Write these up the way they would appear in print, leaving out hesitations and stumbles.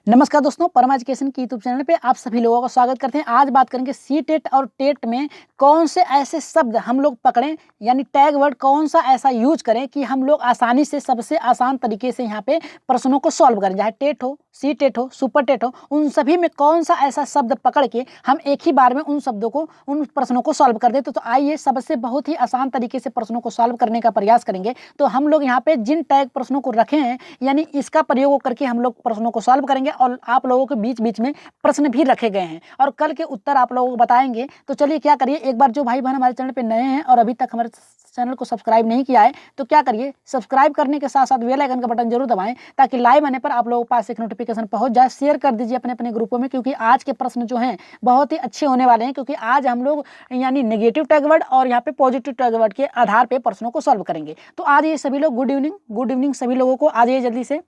नमस्कार दोस्तों, परमा एजुकेशन की यूट्यूब चैनल पे आप सभी लोगों का स्वागत करते हैं। आज बात करेंगे सी टेट और टेट में कौन से ऐसे शब्द हम लोग पकड़ें, यानी टैग वर्ड कौन सा ऐसा यूज करें कि हम लोग आसानी से सबसे आसान तरीके से यहाँ पे प्रश्नों को सॉल्व करें। चाहे टेट हो, सी टेट हो, सुपर टेट हो, उन सभी में कौन सा ऐसा शब्द पकड़ के हम एक ही बार में उन शब्दों को, उन प्रश्नों को सॉल्व कर दें। तो आइए सबसे बहुत ही आसान तरीके से प्रश्नों को सॉल्व करने का प्रयास करेंगे। तो हम लोग यहाँ पे जिन टैग प्रश्नों को रखे हैं, यानी इसका प्रयोग करके हम लोग प्रश्नों को सॉल्व करेंगे और आप लोगों के बीच बीच में प्रश्न भी रखे गए हैं और कल के उत्तर आप लोगों को बताएंगे। तो चलिए क्या करिए, एक बार जो भाई बहन हमारे चैनल पे नए हैं और अभी तक हमारे चैनल को सब्सक्राइब नहीं किया है तो क्या करिए, सब्सक्राइब करने के साथ साथ बेल आइकन का बटन जरूर दबाएं ताकि लाइव आने पर आप लोगों के पास एक नोटिफिकेशन पहुंच जाए। शेयर कर दीजिए अपने अपने ग्रुपों में, क्योंकि आज के प्रश्न जो हैं बहुत ही अच्छे होने वाले हैं। क्योंकि आज हम लोग यानी नेगेटिव टैग वर्ड और यहाँ पे पॉजिटिव टैग वर्ड के आधार पर प्रश्नों को सॉल्व करेंगे। तो आज ये सभी लोग गुड इवनिंग सभी लोगों को। आ जाइए जल्दी से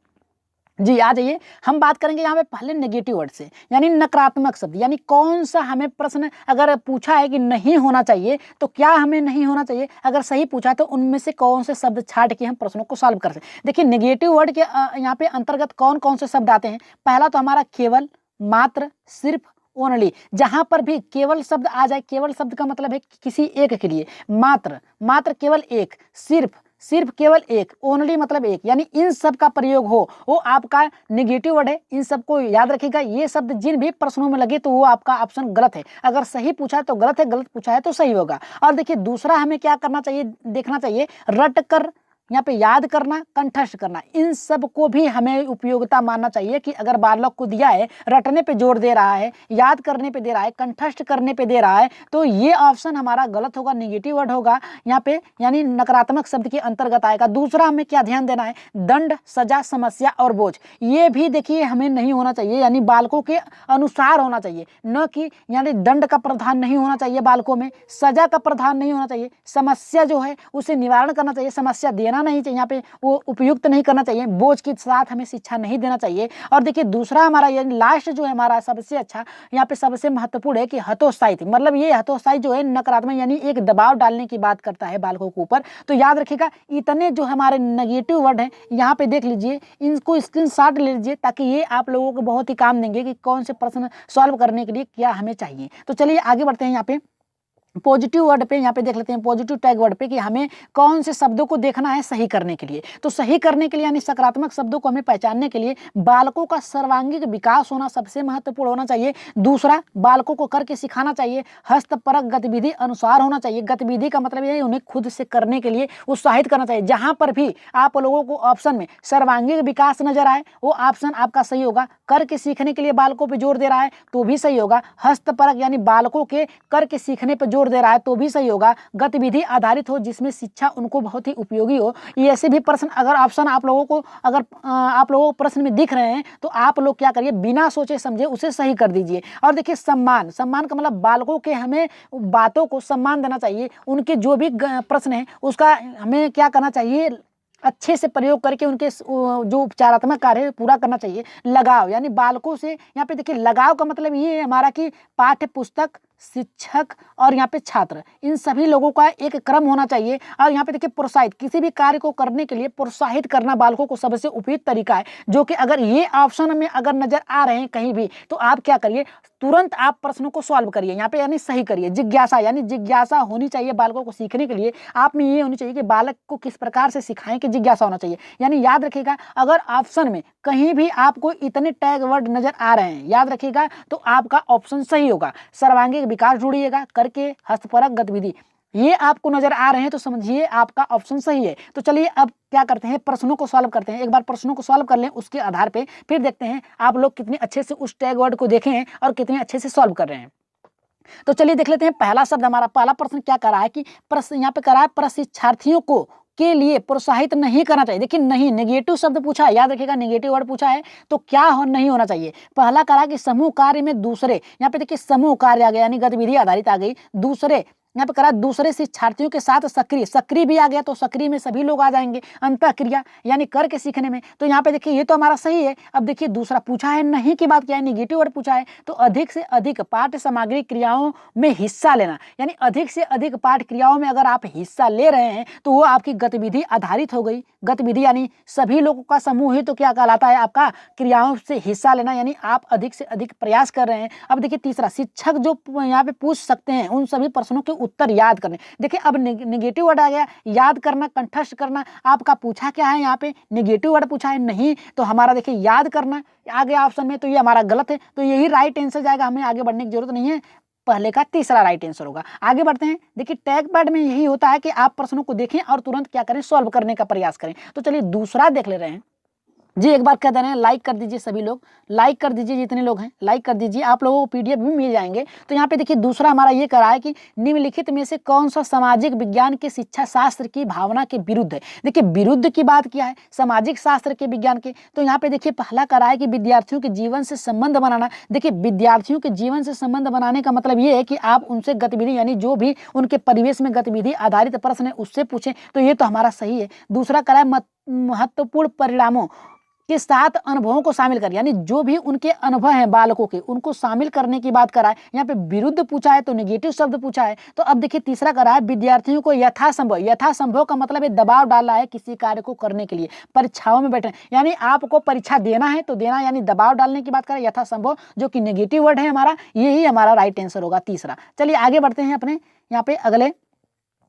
जी, आ जाइए। हम बात करेंगे यहाँ पे पहले नेगेटिव वर्ड से, यानी नकारात्मक शब्द। यानी कौन सा हमें प्रश्न अगर पूछा है कि नहीं होना चाहिए तो क्या हमें नहीं होना चाहिए, अगर सही पूछा तो उनमें से कौन से शब्द छाट के हम प्रश्नों को सॉल्व कर सकते। देखिए नेगेटिव वर्ड के यहाँ पे अंतर्गत कौन कौन से शब्द आते हैं। पहला तो हमारा केवल, मात्र, सिर्फ, ओनली। जहां पर भी केवल शब्द आ जाए, केवल शब्द का मतलब है किसी एक के लिए, मात्र केवल एक, सिर्फ केवल एक, ओनली मतलब एक, यानी इन सब का प्रयोग हो वो आपका नेगेटिव वर्ड है। इन सब को याद रखिएगा। ये शब्द जिन भी प्रश्नों में लगे तो वो आपका ऑप्शन गलत है। अगर सही पूछा है तो गलत है, गलत पूछा है तो सही होगा। और देखिए दूसरा हमें क्या करना चाहिए, देखना चाहिए, रट कर यहाँ पे याद करना, कंठस्थ करना, इन सब को भी हमें उपयोगिता मानना चाहिए कि अगर बालक को दिया है, रटने पे जोर दे रहा है, याद करने पे दे रहा है, कंठस्थ करने पे दे रहा है, तो ये ऑप्शन हमारा गलत होगा, नेगेटिव वर्ड होगा यहाँ पे, यानी नकारात्मक शब्द के अंतर्गत आएगा। दूसरा हमें क्या ध्यान देना है, दंड, सजा, समस्या और बोझ, ये भी देखिए हमें नहीं होना चाहिए, यानी बालकों के अनुसार होना चाहिए, न कि यानी दंड का प्रावधान नहीं होना चाहिए बालकों में, सजा का प्रावधान नहीं होना चाहिए, समस्या जो है उसे निवारण करना चाहिए, समस्या देना नहीं चाहिए, यहाँ पे वो उपयुक्त नहीं करना चाहिए, बोझ के साथ हमें शिक्षा नहीं देना चाहिए। और देखिए दूसरा हमारा ये लास्ट जो है हमारा सबसे अच्छा, यहाँ पे सबसे महत्वपूर्ण है कि हतोत्साहित, मतलब ये हतोत्साहित जो है नकारात्मक, यानी एक दबाव डालने की बात करता है बालकों के ऊपर। तो याद रखिएगा इतने जो हमारे नेगेटिव वर्ड हैं यहाँ पे देख लीजिए, इनको स्क्रीनशॉट ले लीजिए ताकि ये आप लोगों को बहुत ही काम देंगे कि कौन से प्रश्न सॉल्व करने के लिए क्या हमें चाहिए। तो चलिए आगे बढ़ते हैं। यहाँ पे पॉजिटिव वर्ड पे यहाँ पे देख लेते हैं, पॉजिटिव टैग वर्ड पे कि हमें कौन से शब्दों को देखना है सही करने के लिए। तो सही करने के लिए यानी सकारात्मक शब्दों को हमें पहचानने के लिए बालकों का सर्वांगीण विकास होना सबसे महत्वपूर्ण होना चाहिए। दूसरा, बालकों को करके सिखाना चाहिए, हस्तपरक गतिविधि अनुसार होना चाहिए। गतिविधि का मतलब ये उन्हें खुद से करने के लिए उत्साहित करना चाहिए। जहां पर भी आप लोगों को ऑप्शन में सर्वांगीण विकास नजर आए वो ऑप्शन आपका सही होगा। करके सीखने के लिए बालकों पर जोर दे रहा है तो भी सही होगा। हस्तपरक यानी बालकों के करके सीखने पर जोर दे रहा है तो भी सही होगा। गतिविधि आधारित हो जिसमें शिक्षा उनको बहुत ही उपयोगी हो। ये ऐसे भी प्रश्न अगर ऑप्शन आप लोगों को अगर आप लोगों को प्रश्न में दिख रहे हैं तो आप लोग क्या करिए, बिना सोचे समझे उसे सही कर दीजिए। और देखिए सम्मान का मतलब बालकों के हमें बातों को सम्मान देना चाहिए। उनके जो भी प्रश्न है उसका हमें क्या करना चाहिए, अच्छे से प्रयोग करके उनके जो उपचारात्मक कार्य है पूरा करना चाहिए। लगाव यानी बालकों से, यहाँ पे देखिए लगाव का मतलब ये है हमारा कि पाठ्य पुस्तक, शिक्षक और यहाँ पे छात्र, इन सभी लोगों का एक क्रम होना चाहिए। और यहाँ पे देखिए प्रोत्साहित, किसी भी कार्य को करने के लिए प्रोत्साहित करना बालकों को सबसे उपयुक्त तरीका है। जो कि अगर ये ऑप्शन में अगर नजर आ रहे हैं कहीं भी तो आप क्या करिए, तुरंत आप प्रश्नों को सॉल्व करिए यहाँ पे, यानी सही करिए। जिज्ञासा यानी जिज्ञासा होनी चाहिए बालकों को सीखने के लिए। आप में ये होनी चाहिए कि बालक को किस प्रकार से सिखाएं कि जिज्ञासा होना चाहिए। यानी याद रखिएगा अगर ऑप्शन में कहीं भी आपको इतने टैग वर्ड नजर आ रहे हैं, याद रखिएगा तो आपका ऑप्शन सही होगा। सर्वांगीण विकास जोड़िएगा, करके, हस्तपरक गतिविधि, ये आपको नजर आ रहे हैं तो समझिए आपका ऑप्शन सही है। तो चलिए अब क्या करते हैं, प्रश्नों को सॉल्व करते हैं। एक बार प्रश्नों को सॉल्व कर लें, उसके आधार पे फिर देखते हैं आप लोग कितने अच्छे से उस टैग वर्ड को देखे हैं और कितने अच्छे से सॉल्व कर रहे हैं। तो चलिए देख लेते हैं पहला शब्द हमारा, पहला प्रश्न क्या कर रहा है कि प्रश्न यहाँ पे कर रहा है, प्रशिक्षार्थियों को के लिए प्रोत्साहित नहीं करना चाहिए। देखिए नहीं, नेगेटिव शब्द पूछा है, याद रखिएगा नेगेटिव वर्ड पूछा है तो क्या नहीं होना चाहिए। पहला करा कि समूह कार्य में दूसरे, यहाँ पे देखिए समूह कार्य आ गया यानी गतिविधि आधारित आ गई, दूसरे यहाँ पे करा दूसरे शिक्षार्थियों के साथ सक्रिय, सक्रिय भी आ गया तो सक्रिय में सभी लोग आ जाएंगे, अंतःक्रिया यानी करके सीखने में। तो यहाँ पे देखिए ये तो हमारा सही है। अब देखिए दूसरा पूछा है नहीं की बात क्या है, निगेटिव वर्ड पूछा है। तो अधिक से अधिक पाठ्य सामग्री क्रियाओं में हिस्सा लेना, यानी अधिक से अधिक पाठ क्रियाओं में अगर आप हिस्सा ले रहे हैं तो वो आपकी गतिविधि आधारित हो गई। गतिविधि यानी सभी लोगों का समूह ही तो क्या कहलाता है, आपका क्रियाओं से हिस्सा लेना, यानी आप अधिक से अधिक प्रयास कर रहे हैं। अब देखिए तीसरा, शिक्षक जो यहाँ पे पूछ सकते हैं उन सभी प्रश्नों के उत्तर याद करने। देखिए अब नेगेटिव वर्ड आ गया, याद करना, कंठस्थ करना। आपका पूछा क्या है, यहाँ पे नेगेटिव वर्ड पूछा है नहीं, तो हमारा देखिए याद करना आ गया ऑप्शन में, तो ये हमारा गलत है। तो यही राइट आंसर जाएगा, हमें आगे बढ़ने की जरूरत नहीं है, पहले का तीसरा राइट आंसर होगा। आगे बढ़ते हैं। देखिए टैग पैड में यही होता है कि आप प्रश्नों को देखें और तुरंत क्या करें, सॉल्व करने का प्रयास करें। तो चलिए दूसरा देख ले रहे हैं जी। एक बार कह दे रहे हैं लाइक कर दीजिए, सभी लोग लाइक कर दीजिए, जितने लोग हैं लाइक कर दीजिए, आप लोगों को पीडीएफ भी मिल जाएंगे। तो यहाँ पे देखिए दूसरा हमारा ये करा है कि निम्नलिखित में से कौन सा सामाजिक विज्ञान के शिक्षा शास्त्र की भावना के विरुद्ध है। देखिए विरुद्ध की बात किया है सामाजिक शास्त्र के विज्ञान के। तो यहाँ पे देखिए पहला करा है कि विद्यार्थियों के जीवन से संबंध बनाना। देखिए विद्यार्थियों के जीवन से संबंध बनाने का मतलब ये है कि आप उनसे गतिविधि यानी जो भी उनके परिवेश में गतिविधि आधारित प्रश्न है उससे पूछें, तो ये तो हमारा सही है। दूसरा करा है महत्वपूर्ण परिणामों के साथ अनुभवों को शामिल कर, यानी जो भी उनके अनुभव हैं बालकों के उनको शामिल करने की बात करा है। यहाँ पे विरुद्ध पूछा है तो नेगेटिव शब्द पूछा है। तो अब देखिए तीसरा करा है विद्यार्थियों को यथासंभव, यथासंभव का मतलब है दबाव डाला है किसी कार्य को करने के लिए, परीक्षाओं में बैठे यानी आपको परीक्षा देना है तो देना, यानी दबाव डालने की बात करें यथासंभव, जो कि नेगेटिव वर्ड है हमारा, यही हमारा राइट आंसर होगा तीसरा। चलिए आगे बढ़ते हैं अपने यहाँ पे अगले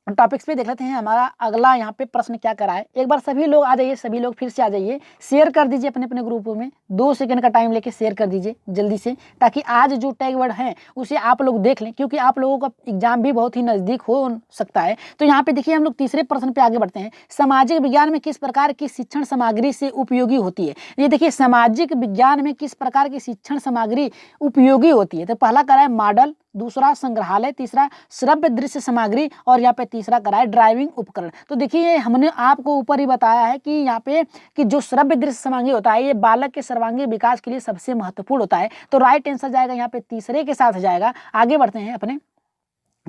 टॉपिक्स पे देख लेते हैं। हमारा अगला यहाँ पे प्रश्न क्या करा है, एक बार सभी लोग आ जाइए, सभी लोग फिर से आ जाइए, शेयर कर दीजिए अपने अपने ग्रुपों में, 2 सेकंड का टाइम लेके शेयर कर दीजिए जल्दी से, ताकि आज जो टैग वर्ड है उसे आप लोग देख लें, क्योंकि आप लोगों का एग्जाम भी बहुत ही नजदीक हो सकता है। तो यहाँ पे देखिए हम लोग तीसरे प्रश्न पे आगे बढ़ते हैं। सामाजिक विज्ञान में किस प्रकार की शिक्षण सामग्री से उपयोगी होती है। ये देखिए सामाजिक विज्ञान में किस प्रकार की शिक्षण सामग्री उपयोगी होती है। तो पहला करा है मॉडल, दूसरा संग्रहालय, तीसरा श्रव्य दृश्य सामग्री और यहाँ पे तीसरा करा है ड्राइविंग उपकरण। तो देखिए हमने आपको ऊपर ही बताया है कि यहाँ पे कि जो श्रव्य दृश्य सामग्री होता है ये बालक के सर्वांगीण विकास के लिए सबसे महत्वपूर्ण होता है। तो राइट आंसर जाएगा यहाँ पे तीसरे के साथ जाएगा। आगे बढ़ते हैं अपने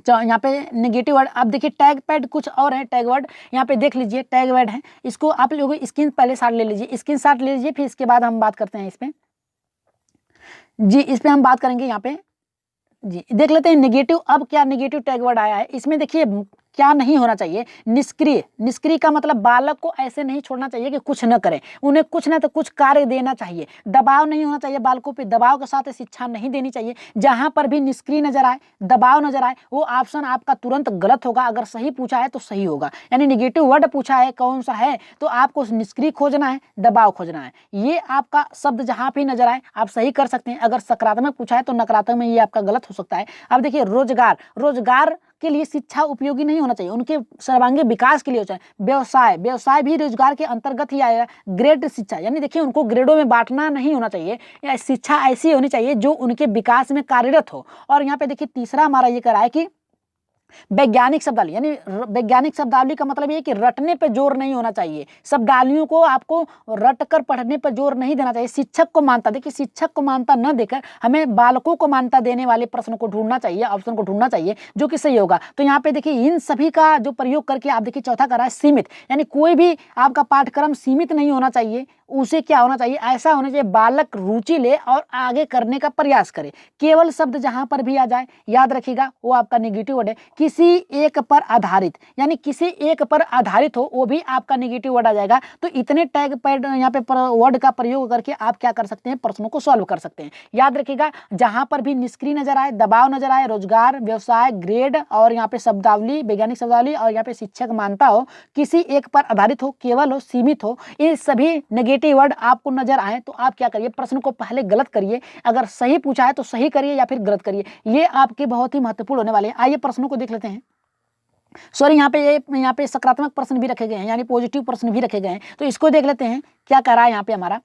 यहाँ पे नेगेटिव वर्ड। आप देखिए टैग पैड कुछ और है, टैग वर्ड यहाँ पे देख लीजिए, टैग वर्ड है, इसको आप लोग स्क्रीन पहले शॉट ले लीजिए, स्क्रीन शॉट ले लीजिए, फिर इसके बाद हम बात करते हैं इस पे जी, इस पे हम बात करेंगे यहाँ पे जी। देख लेते हैं नेगेटिव, अब क्या नेगेटिव टैग वर्ड आया है इसमें। देखिए क्या नहीं होना चाहिए, निष्क्रिय। निष्क्रिय का मतलब बालक को ऐसे नहीं छोड़ना चाहिए कि कुछ न करें, उन्हें कुछ ना तो कुछ कार्य देना चाहिए। दबाव नहीं होना चाहिए बालकों पे, दबाव के साथ शिक्षा नहीं देनी चाहिए। जहां पर भी निष्क्रिय नजर आए, दबाव नजर आए, वो ऑप्शन आपका तुरंत गलत होगा। अगर सही पूछा है तो सही होगा, यानी नेगेटिव वर्ड पूछा है कौन सा है, तो आपको निष्क्रिय खोजना है, दबाव खोजना है। ये आपका शब्द जहां भी नजर आए आप सही कर सकते हैं। अगर सकारात्मक पूछा है तो नकारात्मक में ये आपका गलत हो सकता है। अब देखिए रोजगार, रोजगार के लिए शिक्षा उपयोगी नहीं होना चाहिए, उनके सर्वांगीण विकास के लिए हो चाहिए। व्यवसाय, व्यवसाय भी रोजगार के अंतर्गत ही आएगा। ग्रेड शिक्षा, यानी देखिए उनको ग्रेडों में बांटना नहीं होना चाहिए, या शिक्षा ऐसी होनी चाहिए जो उनके विकास में कार्यरत हो। और यहाँ पे देखिए तीसरा हमारा ये करा है कि वैज्ञानिक शब्दावली, यानी वैज्ञानिक शब्दावली का मतलब ये कि रटने पे जोर नहीं होना चाहिए, शब्दावलियों को आपको रट कर पढ़ने पर जोर नहीं देना चाहिए। शिक्षक को मान्यता, देखिए शिक्षक को मान्यता न देकर हमें बालकों को मान्यता देने वाले प्रश्न को ढूंढना चाहिए, ऑप्शन को ढूंढना चाहिए जो कि सही होगा। तो यहाँ पे देखिए इन सभी का जो प्रयोग करके आप देखिए चौथा करा है सीमित, यानी कोई भी आपका पाठ्यक्रम सीमित नहीं होना चाहिए, उसे क्या होना चाहिए, ऐसा होना चाहिए बालक रुचि ले और आगे करने का प्रयास करे। केवल शब्द जहां पर भी आ जाए याद रखिएगा वो आपका नेगेटिव वर्ड है। किसी एक पर आधारित, यानी किसी एक पर आधारित हो वो भी आपका नेगेटिव वर्ड आ जाएगा। तो इतने टैग पैड यहाँ पे वर्ड का प्रयोग करके आप क्या कर सकते हैं, प्रश्नों को सॉल्व कर सकते हैं। याद रखिएगा जहां पर भी निष्क्रिय नजर आए, दबाव नजर आए, रोजगार, व्यवसाय, ग्रेड और यहाँ पे शब्दावली, वैज्ञानिक शब्दावली और यहाँ पे शिक्षक मानता हो, किसी एक पर आधारित हो, केवल हो, सीमित हो, ये सभी नेगेटिव वर्ड आपको नजर आए तो आप क्या करिए, प्रश्न को पहले गलत करिए। अगर सही पूछा है तो सही करिए या फिर गलत करिए, ये आपके बहुत ही महत्वपूर्ण होने वाले हैं। आइए प्रश्नों को देख लेते हैं। सॉरी यहाँ पे सकारात्मक प्रश्न भी रखे गए हैं, यानी पॉजिटिव प्रश्न भी रखे गए हैं। तो इसको देख लेते हैं क्या कह रहा है यहाँ पे हमारा।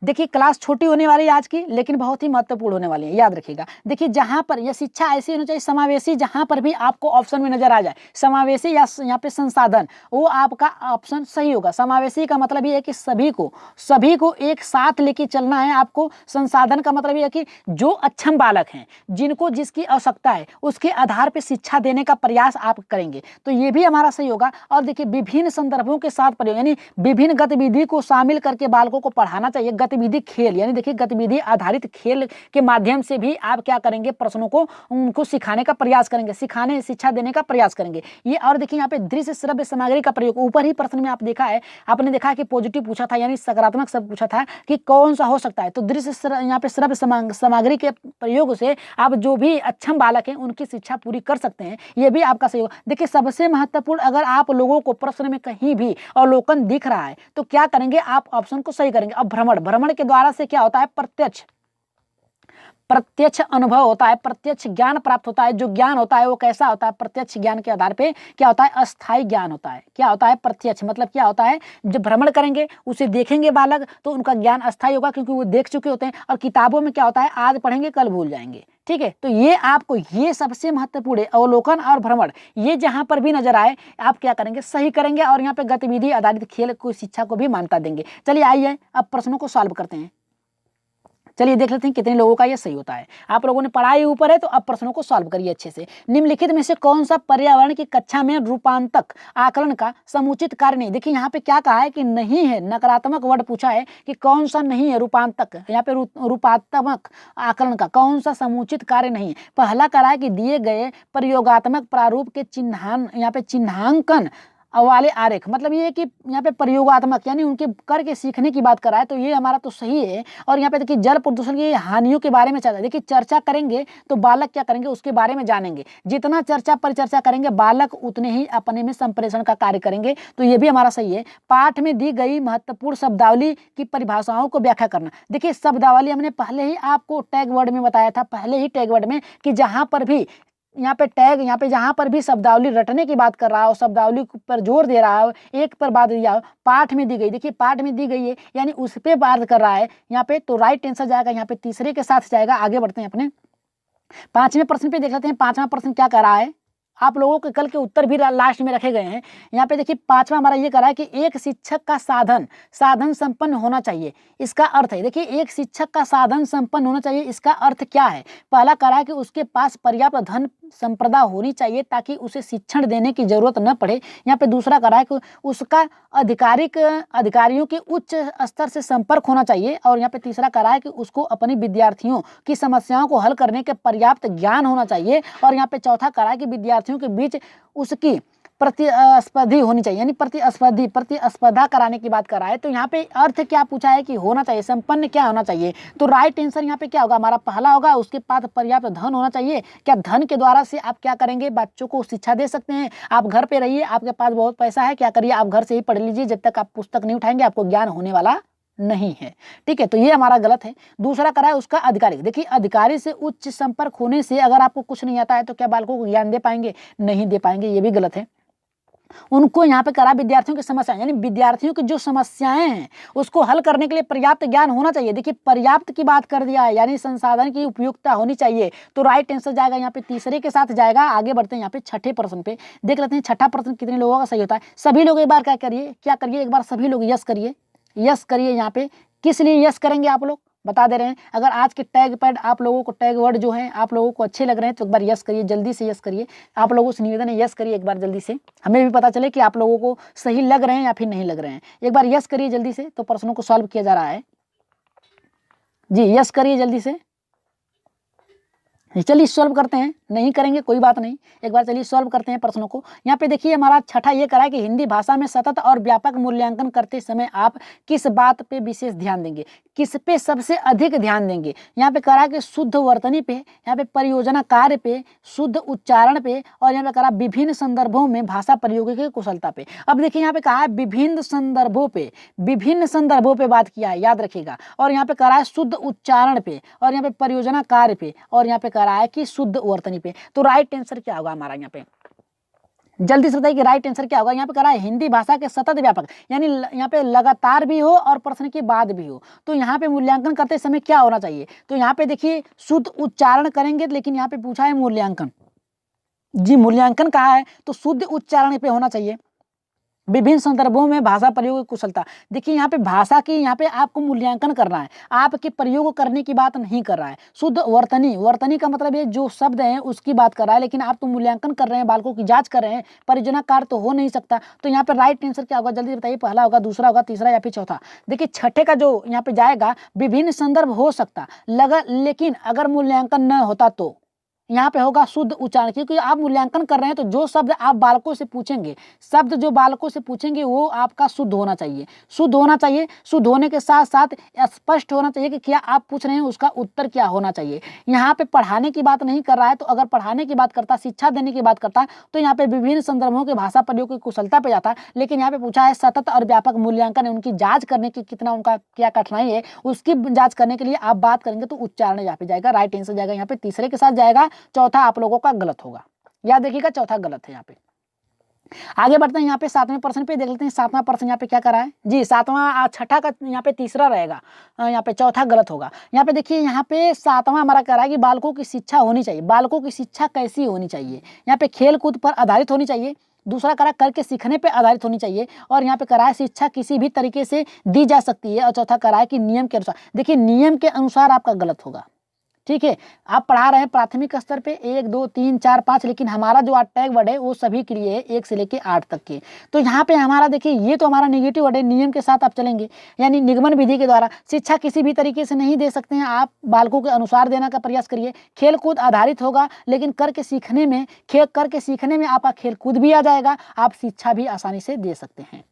देखिए क्लास छोटी होने वाली है आज की, लेकिन बहुत ही महत्वपूर्ण होने वाली है, याद रखिएगा। देखिए जहां पर यह शिक्षा ऐसी होनी चाहिए समावेशी, जहां पर भी आपको ऑप्शन में नजर आ जाए समावेशी या यहाँ पे संसाधन, वो आपका ऑप्शन सही होगा। समावेशी का मतलब ये है कि सभी को एक साथ लेके चलना है आपको। संसाधन का मतलब ये है कि जो अक्षम बालक हैं, जिनको जिसकी आवश्यकता है, उसके आधार पर शिक्षा देने का प्रयास आप करेंगे, तो ये भी हमारा सही होगा। और देखिए विभिन्न संदर्भों के साथ प्रयोग, यानी विभिन्न गतिविधि को शामिल करके बालकों को पढ़ाना चाहिए। गतिविधि खेल, यानी देखिए गतिविधि आधारित खेल के माध्यम से भी आप क्या करेंगे, प्रश्नों को उनको सिखाने का प्रयास करेंगे, सिखाने शिक्षा देने का प्रयास करेंगे ये। और देखिए यहाँ पे दृश्य श्रव्य सामग्री का प्रयोग, ऊपर ही प्रश्न में आप देखा है, आपने देखा है कि पॉजिटिव पूछा था, यानी सकारात्मक शब्द पूछा था कि कौन सा हो सकता है। तो दृश्य यहाँ पे श्रव्य सामग्री के प्रयोग से आप जो भी अक्षम बालक हैं उनकी शिक्षा पूरी कर सकते हैं, ये भी आपका सही होगा। देखिए सबसे महत्वपूर्ण, अगर आप लोगों को प्रश्न में कहीं भी अवलोकन दिख रहा है तो क्या करेंगे, आप ऑप्शन को सही करेंगे। अब भ्रमण के द्वारा से क्या होता है, प्रत्यक्ष अनुभव होता है, प्रत्यक्ष ज्ञान प्राप्त होता है। जो ज्ञान होता है वो कैसा होता है, प्रत्यक्ष ज्ञान के आधार पे क्या होता है, अस्थायी ज्ञान होता है। क्या होता है, प्रत्यक्ष मतलब क्या होता है, जब भ्रमण करेंगे उसे देखेंगे बालक तो उनका ज्ञान अस्थायी होगा, क्योंकि वो देख चुके होते हैं। और किताबों में क्या होता है, आज पढ़ेंगे कल भूल जाएंगे, ठीक है। तो ये आपको, ये सबसे महत्वपूर्ण है, अवलोकन और भ्रमण, ये जहां पर भी नजर आए आप क्या करेंगे, सही करेंगे। और यहाँ पे गतिविधि आधारित खेल को शिक्षा को भी मान्यता देंगे। चलिए आइए अब प्रश्नों को सॉल्व करते हैं। चलिए देख लेते हैं कितने लोगों का ये सही होता है। आप लोगों ने पढ़ाई ऊपर है, तो अब प्रश्नों को सॉल्व करिए अच्छे से। निम्नलिखित में से कौन सा पर्यावरण की कक्षा में रूपांतक आकलन का समुचित कार्य नहीं। देखिए यहाँ पे क्या कहा है कि नहीं है, नकारात्मक वर्ड पूछा है कि कौन सा नहीं है रूपांतक, यहाँ पे रूपात्मक आकलन का कौन सा समुचित कार्य नहीं। पहला कहा है कि दिए गए प्रयोगात्मक प्रारूप के यहाँ पे चिन्हांकन वाले आरेख, मतलब ये है कि यहाँ पे प्रयोगात्मक यानी उनके करके सीखने की बात कर रहा है, तो ये हमारा तो सही है। और यहाँ पे देखिए जल प्रदूषण की हानियों के बारे में चर्चा, देखिए चर्चा करेंगे तो बालक क्या करेंगे, उसके बारे में जानेंगे। जितना परिचर्चा करेंगे बालक उतने ही अपने में संप्रेषण का कार्य करेंगे, तो ये भी हमारा सही है। पाठ में दी गई महत्वपूर्ण शब्दावली की परिभाषाओं को व्याख्या करना। देखिए शब्दावली हमने पहले ही आपको टैग वर्ड में बताया था, पहले ही टैग वर्ड में, कि जहां पर भी यहाँ पे टैग, यहाँ पे जहां पर भी शब्दावली रटने की बात कर रहा हो, शब्दावली पर जोर दे रहा हो, एक पर बात दिया हो, पाठ में दी गई, देखिए पाठ में दी गई है यानी उस पे बात कर रहा है यहाँ पे, तो राइट आंसर जाएगा यहाँ पे तीसरे के साथ जाएगा। आगे बढ़ते हैं अपने पांचवें प्रश्न पे देख लेते हैं। पांचवा प्रश्न क्या कर रहा है, आप लोगों के कल के उत्तर भी लास्ट में रखे गए हैं। यहाँ पे देखिए पांचवा हमारा ये कह रहा है कि एक शिक्षक का साधन संपन्न होना चाहिए। इसका अर्थ है, देखिए एक शिक्षक का साधन संपन्न होना चाहिए, इसका अर्थ क्या है। पहला कह रहा है कि उसके पास पर्याप्त धन संप्रदा होनी चाहिए ताकि उसे शिक्षण देने की जरूरत न पड़े। यहाँ पे दूसरा कह रहा है कि उसका अधिकारियों के उच्च स्तर से संपर्क होना चाहिए। और यहाँ पे तीसरा कह रहा है कि उसको अपने विद्यार्थियों की समस्याओं को हल करने के पर्याप्त ज्ञान होना चाहिए। और यहाँ पे चौथा कह रहा है कि विद्यार्थियों के बीच उसकी प्रतिस्पर्धी होनी चाहिए, यानी प्रतिस्पर्धा कराने की बात कर रहा है। तो यहाँ पे अर्थ क्या पूछा है कि होना चाहिए, संपन्न क्या होना चाहिए। तो राइट आंसर यहाँ पे क्या होगा, हमारा पहला होगा, उसके पास पर्याप्त धन होना चाहिए। क्या धन के द्वारा से आप क्या करेंगे, बच्चों को शिक्षा दे सकते हैं। आप घर पे रहिए, आपके पास बहुत पैसा है, क्या करिए, आप घर से ही पढ़ लीजिए, जब तक आप पुस्तक नहीं उठाएंगे आपको ज्ञान होने वाला नहीं है, ठीक है। तो ये हमारा गलत है। दूसरा करा है उसका अधिकारी, देखिए अधिकारी से उच्च संपर्क होने से अगर आपको कुछ नहीं आता है तो क्या बालकों को ज्ञान दे पाएंगे, नहीं दे पाएंगे, ये भी गलत है। उनको यहाँ पे करा विद्यार्थियों की समस्याएं, यानी विद्यार्थियों की जो समस्याएं हैं उसको हल करने के लिए पर्याप्त ज्ञान होना चाहिए। देखिए पर्याप्त की बात कर दिया है, यानी संसाधन की उपयुक्तता होनी चाहिए। तो राइट आंसर जाएगा यहाँ पे तीसरे के साथ जाएगा। आगे बढ़ते हैं यहाँ पे छठे प्रश्न पे, देख लेते हैं छठा प्रश्न कितने लोगों का सही होता है। सभी लोग एक बार क्या करिए, एक बार सभी लोग यस करिए, यस करिए। यहाँ पे किस लिए यस करेंगे आप लोग बता दे रहे हैं। अगर आज के टैग पैड आप लोगों को टैग वर्ड जो है आप लोगों को अच्छे लग रहे हैं तो एक बार यस करिए, जल्दी से यस करिए। आप लोगों से निवेदन है यस करिए एक बार जल्दी से, हमें भी पता चले कि आप लोगों को सही लग रहे हैं या फिर नहीं लग रहे हैं। एक बार यस करिए जल्दी से, तो प्रश्नों को सॉल्व किया जा रहा है जी, यस करिए जल्दी से। चलिए सॉल्व करते हैं, नहीं करेंगे कोई बात नहीं, एक बार चलिए सॉल्व करते हैं प्रश्नों को। यहाँ पे देखिए हमारा छठा ये करा है कि हिंदी भाषा में सतत और व्यापक मूल्यांकन करते समय आप किस बात पे विशेष ध्यान देंगे, किस पे सबसे अधिक ध्यान देंगे। यहाँ पे करा कि शुद्ध वर्तनी पे, यहाँ पे परियोजना कार्य पे, शुद्ध उच्चारण पे, और यहाँ पे करा विभिन्न संदर्भों में भाषा प्रयोग की कुशलता पे। अब देखिए यहाँ पे कहा है विभिन्न संदर्भों पे बात किया है, याद रखिएगा। और यहाँ पे करा है शुद्ध उच्चारण पे, और यहाँ पे परियोजना कार्य पे, और यहाँ पे करा है कि शुद्ध वर्तनी पे। तो राइट आंसर क्या होगा हमारा यहाँ पे, जल्दी से बताइए कि राइट आंसर क्या होगा। यहाँ पे कह रहा है हिंदी भाषा के सतत व्यापक, यानी यहाँ पे लगातार भी हो और प्रश्न के बाद भी हो। तो यहाँ पे मूल्यांकन करते समय क्या होना चाहिए, तो यहाँ पे देखिए शुद्ध उच्चारण करेंगे, लेकिन यहाँ पे पूछा है मूल्यांकन। जी मूल्यांकन कहा है तो शुद्ध उच्चारण पे होना चाहिए। विभिन्न संदर्भों में भाषा प्रयोग की कुशलता, देखिए यहाँ पे भाषा की यहाँ पे आपको मूल्यांकन करना है, आपके प्रयोग करने की बात नहीं कर रहा है। शुद्ध वर्तनी, वर्तनी का मतलब है जो शब्द है उसकी बात कर रहा है, लेकिन आप तो मूल्यांकन कर रहे हैं, बालकों की जांच कर रहे हैं, परियोजनाकार तो हो नहीं सकता। तो यहाँ पे राइट आंसर क्या होगा, जल्दी बताइए, पहला होगा, दूसरा होगा, तीसरा या फिर चौथा। देखिए छठे का जो यहाँ पे जाएगा, विभिन्न संदर्भ हो सकता लगा, लेकिन अगर मूल्यांकन न होता तो यहाँ पे होगा शुद्ध उच्चारण, क्योंकि आप मूल्यांकन कर रहे हैं तो जो शब्द आप बालकों से पूछेंगे, शब्द जो बालकों से पूछेंगे वो आपका शुद्ध होना चाहिए, शुद्ध होना चाहिए। शुद्ध होने के साथ साथ स्पष्ट होना चाहिए कि क्या आप पूछ रहे हैं उसका उत्तर क्या होना चाहिए। यहाँ पे पढ़ाने की बात नहीं कर रहा है, तो अगर पढ़ाने की बात करता, शिक्षा देने की बात करता, तो यहाँ पे विभिन्न संदर्भों के भाषा प्रयोग की कुशलता पे जाता। लेकिन यहाँ पे पूछा है सतत और व्यापक मूल्यांकन है, उनकी जाँच करने की कितना उनका क्या कठिनाई है, उसकी जाँच करने के लिए आप बात करेंगे तो उच्चारण यहाँ पे जाएगा, राइट आंसर जाएगा यहाँ पे तीसरे के साथ जाएगा। चौथा आप लोगों का गलत होगा, याद रखिएगा, चौथा गलत है। यहाँ पे आगे बढ़ते हैं, यहाँ पे 7वें प्रश्न पे देख लेते हैं। 7वां प्रश्न यहाँ पे क्या करा है जी, 7वां, छठा का यहाँ पे तीसरा रहेगा, यहाँ पे चौथा गलत होगा। यहाँ पे देखिए, यहाँ पे 7वां हमारा कह रहा है कि बालकों की शिक्षा होनी चाहिए। बालकों की शिक्षा कैसी होनी चाहिए, यहाँ पे खेल कूद पर आधारित होनी चाहिए। दूसरा करा करके सीखने पे आधारित होनी चाहिए, और यहाँ पे करा है शिक्षा किसी भी तरीके से दी जा सकती है, और चौथा करा है कि नियम के अनुसार। देखिए नियम के अनुसार आपका गलत होगा, ठीक है। आप पढ़ा रहे हैं प्राथमिक स्तर पे 1 2 3 4 5, लेकिन हमारा जो टैग वर्ड है वो सभी के लिए है 1 से लेके 8 तक के। तो यहाँ पे हमारा देखिए, ये तो हमारा नेगेटिव वर्ड है, नियम के साथ आप चलेंगे, यानी निगमन विधि के द्वारा शिक्षा किसी भी तरीके से नहीं दे सकते हैं, आप बालकों के अनुसार देने का प्रयास करिए। खेल कूद आधारित होगा, लेकिन करके सीखने में आपका खेल कूद भी आ जाएगा, आप शिक्षा भी आसानी से दे सकते हैं।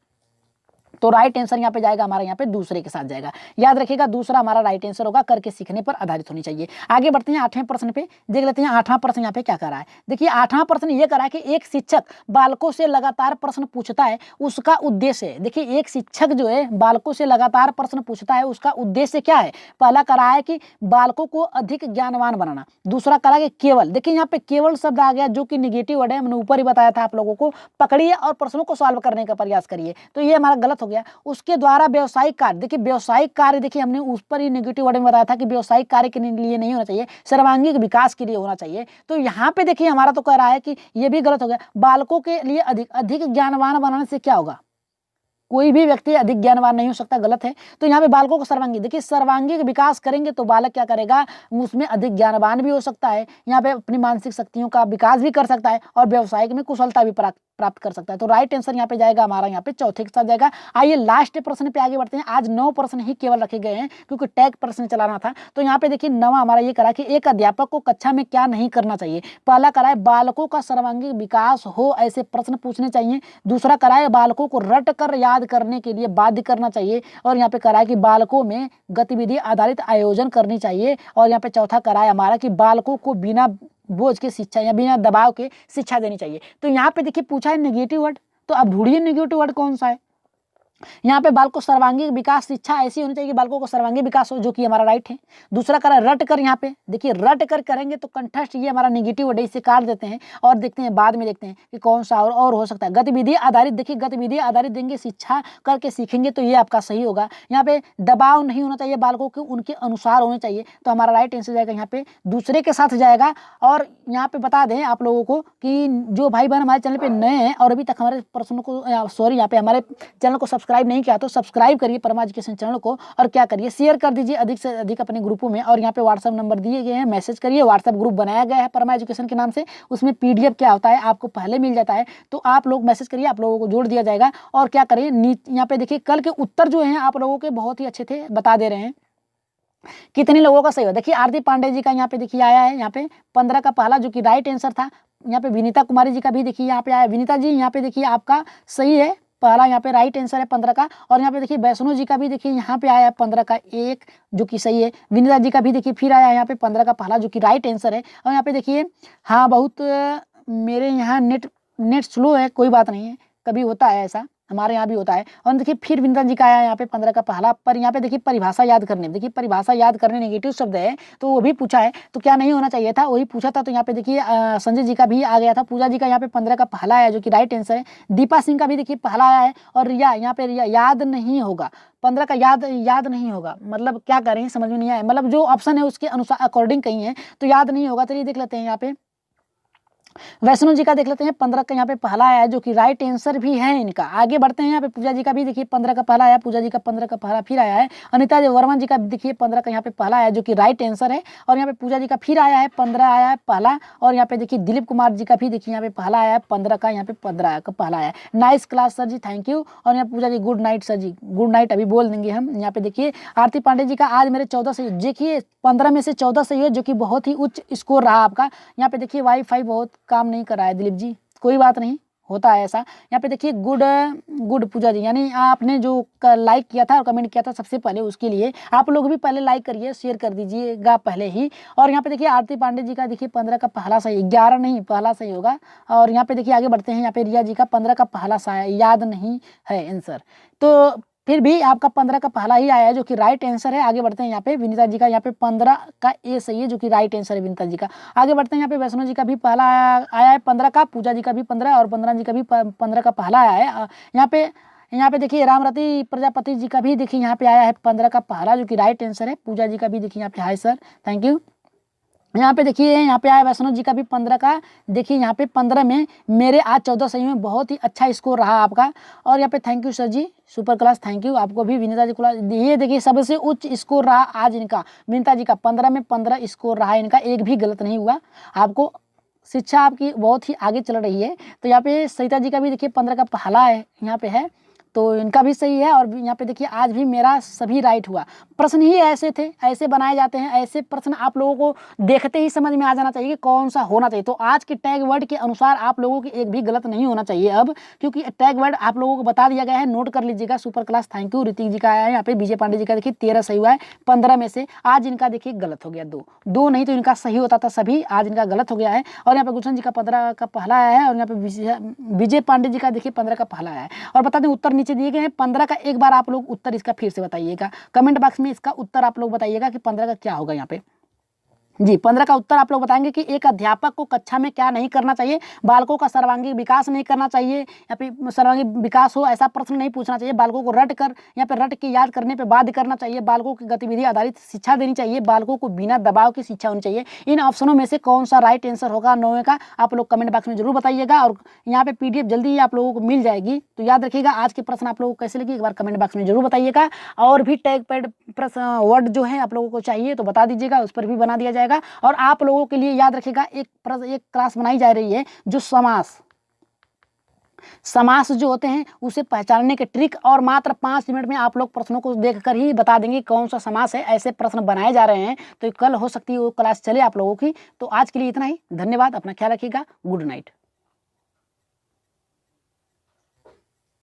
तो राइट आंसर यहाँ पे जाएगा हमारा, यहाँ पे दूसरे के साथ जाएगा, याद रखिएगा, दूसरा हमारा राइट आंसर होगा, करके सीखने पर आधारित होनी चाहिए। आगे बढ़ते हैं 8वें प्रश्न पे, देख लेते हैं 8वां प्रश्न यहाँ पे क्या कर रहा है। देखिए 8वां प्रश्न ये कर रहा है कि एक शिक्षक बालकों से लगातार प्रश्न पूछता है, उसका उद्देश्य है। देखिए एक शिक्षक जो है बालकों से लगातार प्रश्न पूछता है, उसका उद्देश्य क्या है। पहला कर रहा है कि बालकों को अधिक ज्ञानवान बनाना, दूसरा करा कि केवल, देखिए यहाँ पे केवल शब्द आ गया जो कि निगेटिव वर्ड है, हमने ऊपर ही बताया था आप लोगों को, पकड़िए और प्रश्नों को सॉल्व करने का प्रयास करिए, तो ये हमारा गलत हो गया। उसके द्वारा व्यवसायिक कार्य, देखिए व्यवसायिक कार्य, देखिए हमने उस पर ही नेगेटिव वर्ड में बताया था कि व्यवसायिक कार्य के लिए नहीं होना चाहिए, सर्वांगीण विकास के लिए होना चाहिए। तो यहाँ पे देखिए हमारा तो कह रहा है कि ये भी गलत हो गया। बालकों के लिए अधिक ज्ञानवान बनाने से क्या होगा, कोई भी व्यक्ति अधिक ज्ञानवान नहीं हो सकता, गलत है। तो यहाँ पे बालकों को सर्वांगीण, देखिए सर्वांगीण विकास करेंगे तो बालक क्या करेगा, उसमें अधिक ज्ञानवान भी हो सकता है, यहाँ पे अपनी मानसिक शक्तियों का विकास भी कर सकता है, और व्यवसायिक में कुशलता भी प्राप्त कर सकता है। तो राइट आंसर यहाँ पे जाएगा हमारा, यहाँ पे चौथे के साथ जाएगा। आइए लास्ट प्रश्न पे आगे बढ़ते हैं। आज 9 प्रश्न ही केवल रखे गए हैं, क्योंकि टैग प्रश्न चलाना था। तो यहाँ पे देखिए 9वां हमारा ये करा कि एक अध्यापक को कक्षा में क्या नहीं करना चाहिए। पहला करा है बालकों का सर्वांगीण विकास हो, ऐसे प्रश्न पूछने चाहिए। दूसरा करा है बालकों को रट कर याद करने के लिए बाध्य करना चाहिए, और यहाँ पे करा है कि बालकों में गतिविधि आधारित आयोजन करनी चाहिए। और यहाँ पे चौथा करा है हमारा कि बालकों को बिना बोझ के शिक्षा या बिना दबाव के शिक्षा देनी चाहिए। तो यहाँ पे देखिए पूछा है नेगेटिव वर्ड, तो अब ढूंढिए नेगेटिव वर्ड कौन सा है। यहाँ पे बालकों सर्वांगीण विकास, शिक्षा ऐसी होनी चाहिए कि बालकों को सर्वांगीण विकास हो, जो कि हमारा राइट है। दूसरा करा रट कर, यहाँ पे देखिए रट कर करेंगे तो कंठस्थ, ये हमारा नेगेटिव वर्ड है, इसे काट देते हैं और देखते हैं बाद में, देखते हैं कि कौन सा और हो सकता है। गतिविधि आधारित, देखिए गतिविधि आधारित देंगे, शिक्षा करके सीखेंगे, तो ये आपका सही होगा। यहाँ पे दबाव नहीं होना चाहिए, बालकों के उनके अनुसार होने चाहिए, तो हमारा राइट आंसर जाएगा यहाँ पे दूसरे के साथ जाएगा। और यहाँ पे बता दें आप लोगों को कि जो भाई बहन हमारे चैनल पे नए हैं और अभी तक हमारे प्रश्नों को यहाँ पे हमारे चैनल को सब्सक्राइब नहीं किया, तो सब्सक्राइब करिए परमा एजुकेशन चैनल को, और क्या करिए शेयर कर दीजिए अधिक से अधिक अपने ग्रुपों में। और यहाँ पे व्हाट्सएप नंबर दिए गए हैं, मैसेज करिए। व्हाट्सएप ग्रुप बनाया गया है परमा एजुकेशन के नाम से, उसमें PDF क्या होता है आपको पहले मिल जाता है, तो आप लोग मैसेज करिए, आप लोगों को जोड़ दिया जाएगा। और क्या करिए, यहाँ पे देखिए कल के उत्तर जो हैं आप लोगों के बहुत ही अच्छे थे, बता दे रहे हैं कितने लोगों का सही हो। देखिए आरती पांडे जी का यहाँ पे देखिए आया है, यहाँ पे 15 का पहला जो कि राइट आंसर था। यहाँ पे विनीता कुमारी जी का भी देखिए यहाँ पे आया। विनीता जी यहाँ पे देखिए आपका सही है, पहला यहाँ पे राइट आंसर है 15 का। और यहाँ पे देखिए वैष्णो जी का भी देखिए यहाँ पे आया है 15 का 1, जो कि सही है। विनीता जी का भी देखिए फिर आया यहाँ पे 15 का पहला, जो कि राइट आंसर है। और यहाँ पे देखिए हाँ बहुत मेरे यहाँ नेट स्लो है, कोई बात नहीं है, कभी होता है ऐसा। हमारे यहाँ भी होता है। और देखिए फिर विनीता जी का आया यहाँ पे 15 का पहला, पर यहाँ पे देखिए परिभाषा याद करने, देखिए परिभाषा याद करने नेगेटिव शब्द है तो वो भी पूछा है, तो क्या नहीं होना चाहिए था, वही पूछा था। तो यहाँ पे देखिए संजय जी का भी आ गया था, पूजा जी का यहाँ पे 15 का पहला आया जो कि राइट आंसर है। दीपा सिंह का भी देखिए पहला आया है। और रिया यहाँ पे याद नहीं होगा, 15 का याद नहीं होगा, मतलब क्या करें समझ में नहीं आया, मतलब जो ऑप्शन है उसके अनुसार अकॉर्डिंग कहीं है तो याद नहीं होगा। चलिए देख लेते हैं यहाँ पे वैष्णव जी का देख लेते हैं, 15 का यहाँ पे पहला आया है जो कि राइट आंसर भी है इनका। आगे बढ़ते हैं, यहाँ पे पूजा जी का भी देखिए 15 का पहला आया, पूजा जी का 15 का पहला फिर आया है। अनिता जी वर्मा जी का देखिए 15 का यहाँ पे पहला आया जो कि राइट आंसर है। और यहाँ पे पूजा जी का फिर आया है 15 आया है पहला। और यहाँ पे देखिए दिलीप कुमार जी का भी देखिए यहाँ पे पहला आया है 15 का, यहाँ पे 15 का पहला आया है। Nice class sir ji, thank you. और यहाँ Pooja ji good night sir ji, good night अभी बोल देंगे हम। यहाँ पे देखिए आरती पांडे जी का आज मेरे 14 सही, देखिए 15 में से 14 सही है जो कि बहुत ही उच्च स्कोर रहा आपका। यहाँ पे देखिए वाईफाई बहुत काम नहीं कर रहा है दिलीप जी, कोई बात नहीं, होता है ऐसा। यहाँ पे देखिए गुड पूजा जी, यानी आपने जो लाइक किया था और कमेंट किया था सबसे पहले, उसके लिए आप लोग भी पहले लाइक करिए, शेयर कर दीजिएगा पहले ही। और यहाँ पे देखिए आरती पांडे जी का देखिए 15 का पहला सही, 11 नहीं पहला सही होगा। और यहाँ पे देखिए आगे बढ़ते हैं, यहाँ पे रिया जी का 15 का पहला सही याद नहीं है आंसर, तो फिर भी आपका 15 का पहला ही आया है जो कि राइट आंसर है। आगे बढ़ते हैं, यहाँ पे विनीता जी का यहाँ पे 15 का ए सही है जो कि राइट आंसर है विनीता जी का। आगे बढ़ते हैं, यहाँ पे वैष्णव जी का भी पहला आया है 15 का, पूजा जी का भी 15 और 15 जी का भी 15 का पहला आया है। यहाँ पे देखिए रामरती प्रजापति जी का भी देखिए यहाँ पे आया है 15 का पहला जो कि राइट आंसर है। पूजा जी का भी देखिए यहाँ पे हाय सर, थैंक यू। यहाँ पे देखिए यहाँ पे आया वैष्णव जी का भी 15 का, देखिए यहाँ पे 15 में मेरे आज 14 सही में बहुत ही अच्छा स्कोर रहा आपका। और यहाँ पे thank you sir ji, super class, thank you आपको भी। विनीता जी क्लास, ये देखिए सबसे उच्च स्कोर रहा आज इनका, विनीता जी का 15 में 15 स्कोर रहा इनका, एक भी गलत नहीं हुआ। आपको शिक्षा आपकी बहुत ही आगे चल रही है। तो यहाँ पे सरिता जी का भी देखिए 15 का पहला है यहाँ पे है, तो इनका भी सही है। और यहाँ पे देखिए आज भी मेरा सभी राइट हुआ। प्रश्न ही ऐसे थे, ऐसे बनाए जाते हैं, ऐसे प्रश्न आप लोगों को देखते ही समझ में आ जाना चाहिए कि कौन सा होना चाहिए। तो आज के टैग वर्ड के अनुसार आप लोगों की एक भी गलत नहीं होना चाहिए अब, क्योंकि टैग वर्ड आप लोगों को बता दिया गया है, नोट कर लीजिएगा। Super class, thank you. Hrithik ji का आया है, यहाँ पे विजय पांडे जी का देखिए 13 सही हुआ है 15 में से। आज इनका देखिए गलत हो गया, दो नहीं तो इनका सही होता था सभी, आज इनका गलत हो गया है। और यहाँ पे गुलशन जी का 15 का पहला आया है। और यहाँ पे विजय पांडे जी का देखिए 15 का पहला आया है। और बता दें उत्तर नीचे दिए गए हैं 15 का, एक बार आप लोग उत्तर इसका फिर से बताइएगा कमेंट बॉक्स में, इसका उत्तर आप लोग बताइएगा कि 15 का क्या होगा यहाँ पे जी। 15 का उत्तर आप लोग बताएंगे कि एक अध्यापक को कक्षा में क्या नहीं करना चाहिए, बालकों का सर्वांगीण विकास नहीं करना चाहिए, या फिर सर्वांगीण विकास हो ऐसा प्रश्न नहीं पूछना चाहिए, बालकों को रट कर यहाँ पे रट के याद करने पे बाध्य करना चाहिए, बालकों की गतिविधि आधारित शिक्षा देनी चाहिए, बालकों को बिना दबाव की शिक्षा होनी चाहिए। इन ऑप्शनों में से कौन सा राइट आंसर होगा 9 का, आप लोग कमेंट बॉक्स में जरूर बताइएगा। और यहाँ पे PDF जल्दी ही आप लोगों को मिल जाएगी। तो याद रखिएगा आज के प्रश्न आप लोगों को कैसे लगे एक बार कमेंट बॉक्स में जरूर बताइएगा। और भी टैग पैड प्रश्न वर्ड जो है आप लोगों को चाहिए तो बता दीजिएगा, उस पर भी बना दिया जाएगा। और आप लोगों के लिए याद रखिएगा एक क्लास बनाई जा रही है जो समास जो होते हैं उसे पहचानने के ट्रिक, और मात्र 5 मिनट में आप लोग प्रश्नों को देखकर ही बता देंगे कौन सा समास है। ऐसे प्रश्न बनाए जा रहे हैं, तो कल हो सकती है वो क्लास चले आप लोगों की। तो आज के लिए इतना ही, धन्यवाद, अपना ख्याल रखिएगा, गुड नाइट।